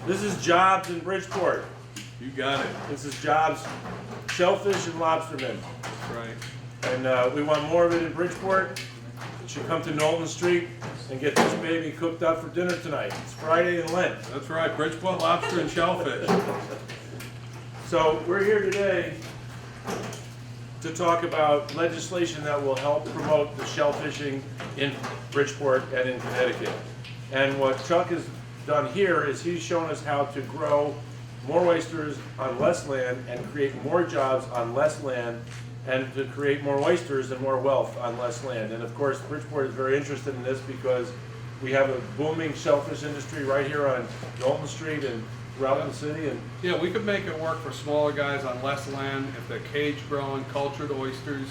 This is Jobs in Bridgeport. You got it. This is Jobs, shellfish and lobstermen. That's right. And we want more of it in Bridgeport. You should come to Knowlton Street and get this baby cooked up for dinner tonight. It's Friday in Lent. That's right. Bridgeport lobster and shellfish. So we're here today to talk about legislation that will help promote the shellfishing in Bridgeport and in Connecticut. And what Chuck has done here is he's shown us how to grow more oysters on less land and create more jobs on less land, and to create more oysters and more wealth on less land. And of course, Bridgeport is very interested in this because we have a booming shellfish industry right here on Knowlton Street and throughout the city. And Yeah, we could make it work for smaller guys on less land if they're cage growing, cultured oysters,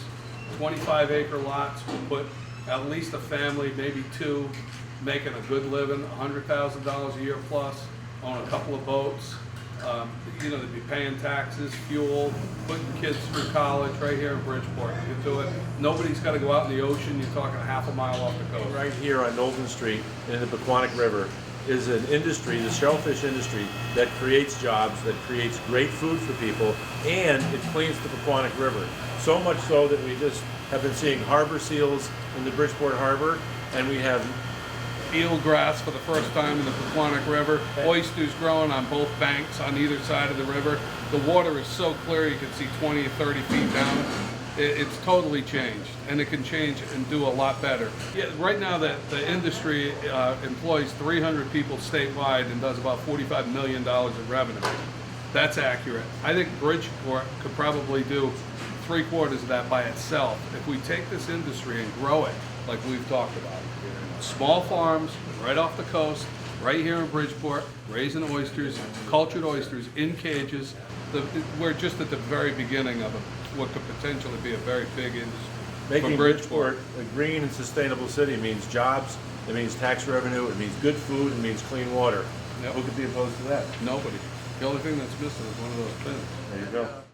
25-acre lots. We'll put at least a family, maybe two, making a good living, $100,000 a year plus, own a couple of boats. They'd be paying taxes, fuel, putting kids through college right here in Bridgeport. You can do it. Nobody's got to go out in the ocean. You're talking a half a mile off the coast. right here on Knowlton Street in the Pequannock River is an industry, the shellfish industry, that creates jobs, that creates great food for people, and it cleans the Pequannock River. So much so that we just have been seeing harbor seals in the Bridgeport Harbor, and we have Eelgrass for the first time in the Pequannock River. Oysters growing on both banks on either side of the river. The water is so clear you can see 20 or 30 feet down. It's totally changed, and it can change and do a lot better. Yeah, right now the industry employs 300 people statewide and does about $45 million in revenue. That's accurate. I think Bridgeport could probably do 3/4 of that by itself if we take this industry and grow it like we've talked about. Small farms right off the coast, right here in Bridgeport, raising oysters, cultured oysters in cages. We're just at the very beginning of what could potentially be a very big industry. making for Bridgeport a green and sustainable city. Means jobs, it means tax revenue, it means good food, it means clean water. Yep. Who could be opposed to that? Nobody. The only thing that's missing is one of those pins. There you go.